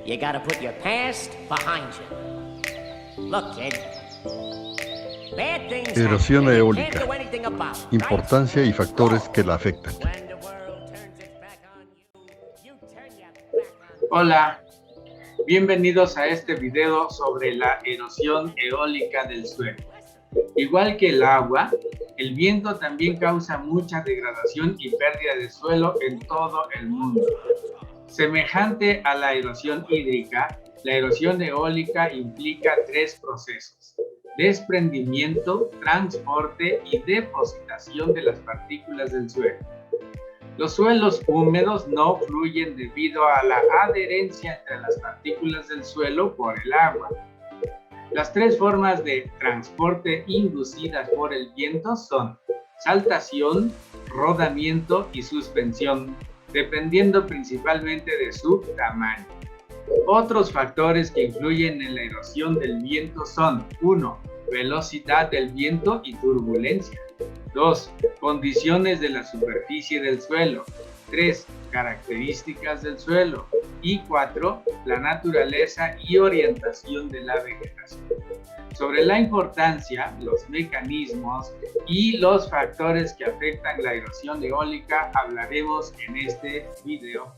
You gotta put your past behind you. Look, kid. Bad things Erosión happen and you eólica. can't do anything about it, right? Importancia y factores que la afectan. When the world turns its back on you, you turn your back on Hola, bienvenidos a este video sobre la erosión eólica del suelo. Igual que el agua, el viento también causa mucha degradación y pérdida de suelo en todo el mundo. Semejante a la erosión hídrica, la erosión eólica implica tres procesos: desprendimiento, transporte y depositación de las partículas del suelo. Los suelos húmedos no fluyen debido a la adherencia entre las partículas del suelo por el agua. Las tres formas de transporte inducidas por el viento son saltación, rodamiento y suspensión, dependiendo principalmente de su tamaño. Otros factores que influyen en la erosión del viento son: 1. Velocidad del viento y turbulencia. 2. Condiciones de la superficie del suelo. 3. Características del suelo. Y 4. La naturaleza y orientación de la vegetación. Sobre la importancia, los mecanismos y los factores que afectan la erosión eólica hablaremos en este video.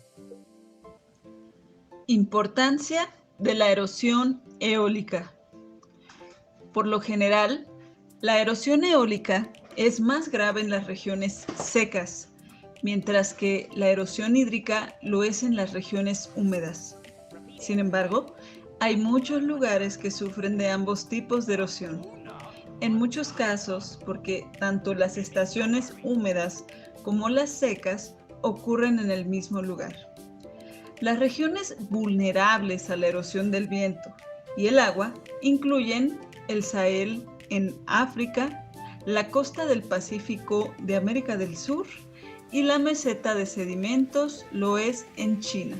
Importancia de la erosión eólica. Por lo general, la erosión eólica es más grave en las regiones secas, mientras que la erosión hídrica lo es en las regiones húmedas. Sin embargo, hay muchos lugares que sufren de ambos tipos de erosión. En muchos casos, porque tanto las estaciones húmedas como las secas ocurren en el mismo lugar. Las regiones vulnerables a la erosión del viento y el agua incluyen el Sahel en África, la costa del Pacífico de América del Sur y la meseta de sedimentos lo es en China.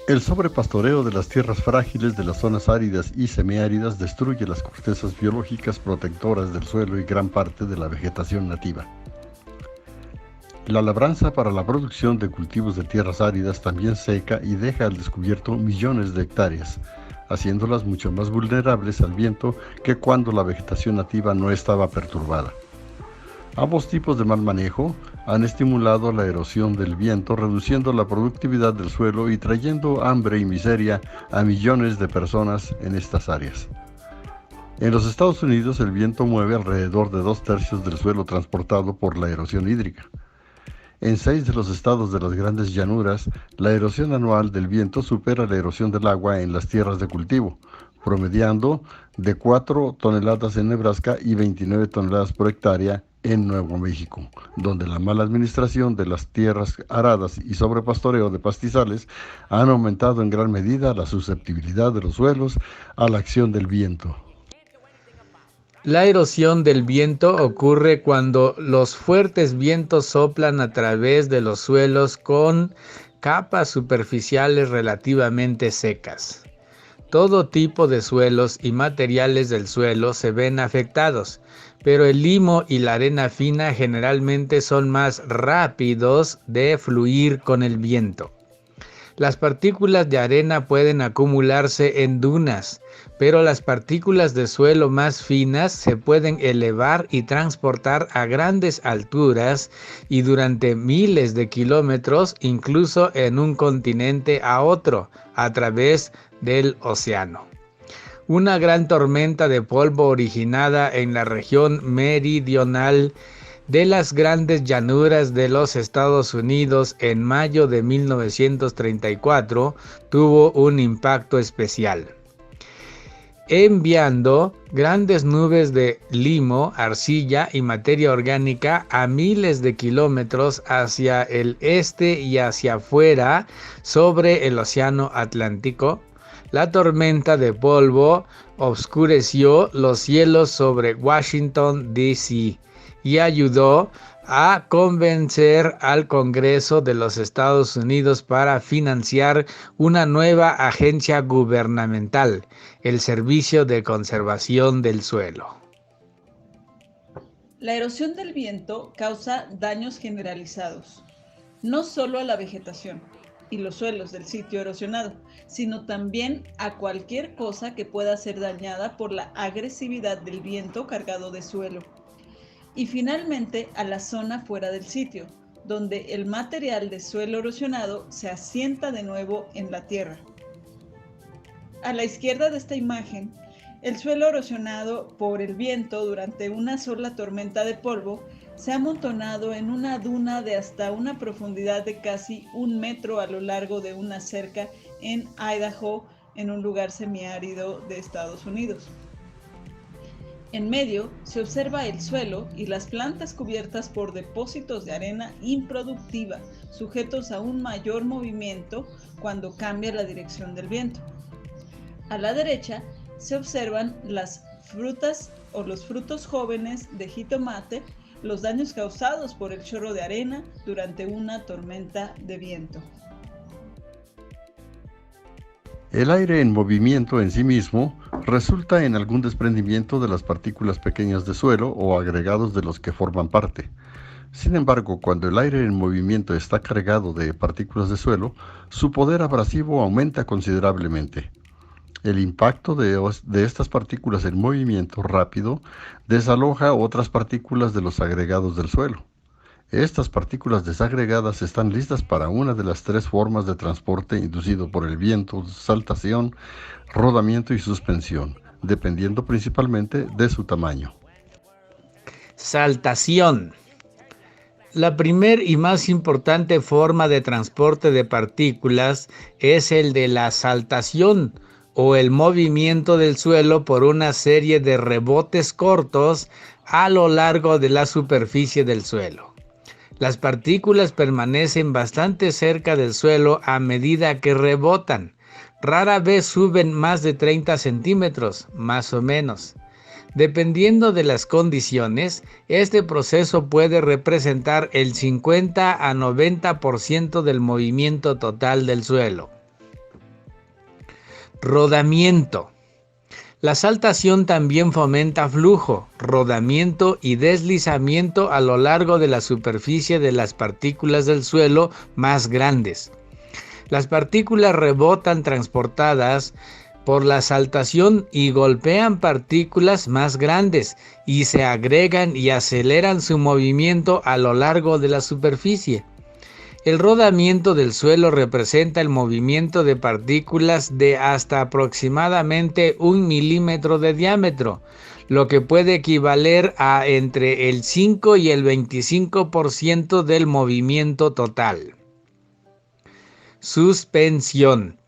El sobrepastoreo de las tierras frágiles de las zonas áridas y semiáridas destruye las cortezas biológicas protectoras del suelo y gran parte de la vegetación nativa. La labranza para la producción de cultivos de tierras áridas también seca y deja al descubierto millones de hectáreas, haciéndolas mucho más vulnerables al viento que cuando la vegetación nativa no estaba perturbada. Ambos tipos de mal manejo han estimulado la erosión del viento, reduciendo la productividad del suelo y trayendo hambre y miseria a millones de personas en estas áreas. En los Estados Unidos, el viento mueve alrededor de 2/3 del suelo transportado por la erosión hídrica. En 6 de los estados de las grandes llanuras, la erosión anual del viento supera la erosión del agua en las tierras de cultivo, promediando de 4 toneladas en Nebraska y 29 toneladas por hectárea en Nuevo México, donde la mala administración de las tierras aradas y sobrepastoreo de pastizales han aumentado en gran medida la susceptibilidad de los suelos a la acción del viento. La erosión del viento ocurre cuando los fuertes vientos soplan a través de los suelos con capas superficiales relativamente secas. Todo tipo de suelos y materiales del suelo se ven afectados, pero el limo y la arena fina generalmente son más rápidos de fluir con el viento. Las partículas de arena pueden acumularse en dunas, pero las partículas de suelo más finas se pueden elevar y transportar a grandes alturas y durante miles de kilómetros, incluso en un continente a otro, a través del océano. Una gran tormenta de polvo originada en la región meridional de las grandes llanuras de los Estados Unidos en mayo de 1934 tuvo un impacto especial, enviando grandes nubes de limo, arcilla y materia orgánica a miles de kilómetros hacia el este y hacia afuera sobre el Océano Atlántico. La tormenta de polvo oscureció los cielos sobre Washington, D.C. y ayudó a convencer al Congreso de los Estados Unidos para financiar una nueva agencia gubernamental, el Servicio de Conservación del Suelo. La erosión del viento causa daños generalizados, no solo a la vegetación, y los suelos del sitio erosionado, sino también a cualquier cosa que pueda ser dañada por la agresividad del viento cargado de suelo. Y finalmente a la zona fuera del sitio, donde el material de suelo erosionado se asienta de nuevo en la tierra. A la izquierda de esta imagen, el suelo erosionado por el viento durante una sola tormenta de polvo se ha amontonado en una duna de hasta una profundidad de casi 1 metro a lo largo de una cerca en Idaho, en un lugar semiárido de Estados Unidos. En medio se observa el suelo y las plantas cubiertas por depósitos de arena improductiva, sujetos a un mayor movimiento cuando cambia la dirección del viento. A la derecha se observan las frutas o los frutos jóvenes de jitomate, los daños causados por el chorro de arena durante una tormenta de viento. El aire en movimiento en sí mismo resulta en algún desprendimiento de las partículas pequeñas de suelo o agregados de los que forman parte. Sin embargo, cuando el aire en movimiento está cargado de partículas de suelo, su poder abrasivo aumenta considerablemente. El impacto de estas partículas en movimiento rápido desaloja otras partículas de los agregados del suelo. Estas partículas desagregadas están listas para una de las 3 formas de transporte inducido por el viento: saltación, rodamiento y suspensión, dependiendo principalmente de su tamaño. Saltación. La primera y más importante forma de transporte de partículas es el de la saltación, o el movimiento del suelo por una serie de rebotes cortos a lo largo de la superficie del suelo. Las partículas permanecen bastante cerca del suelo a medida que rebotan. Rara vez suben más de 30 centímetros, más o menos. Dependiendo de las condiciones, este proceso puede representar el 50 a 90% del movimiento total del suelo. Rodamiento. La saltación también fomenta flujo, rodamiento y deslizamiento a lo largo de la superficie de las partículas del suelo más grandes. Las partículas rebotan transportadas por la saltación y golpean partículas más grandes y se agregan y aceleran su movimiento a lo largo de la superficie. El rodamiento del suelo representa el movimiento de partículas de hasta aproximadamente 1 milímetro de diámetro, lo que puede equivaler a entre el 5 y el 25% del movimiento total. Suspensión.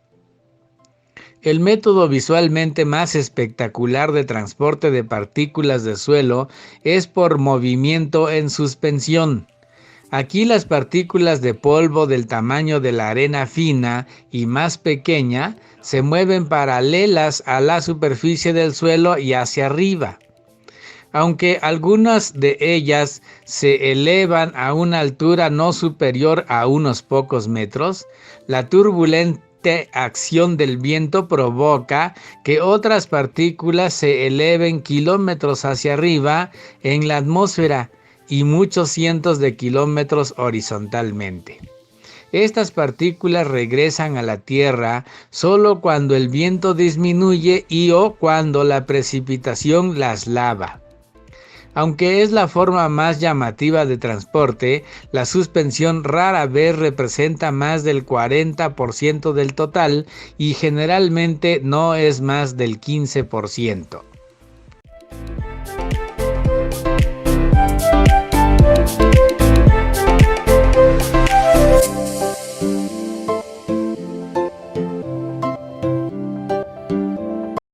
El método visualmente más espectacular de transporte de partículas de suelo es por movimiento en suspensión. Aquí las partículas de polvo del tamaño de la arena fina y más pequeña se mueven paralelas a la superficie del suelo y hacia arriba. Aunque algunas de ellas se elevan a una altura no superior a unos pocos metros, la turbulente acción del viento provoca que otras partículas se eleven kilómetros hacia arriba en la atmósfera y muchos cientos de kilómetros horizontalmente. Estas partículas regresan a la Tierra solo cuando el viento disminuye o cuando la precipitación las lava. Aunque es la forma más llamativa de transporte, la suspensión rara vez representa más del 40% del total y generalmente no es más del 15%.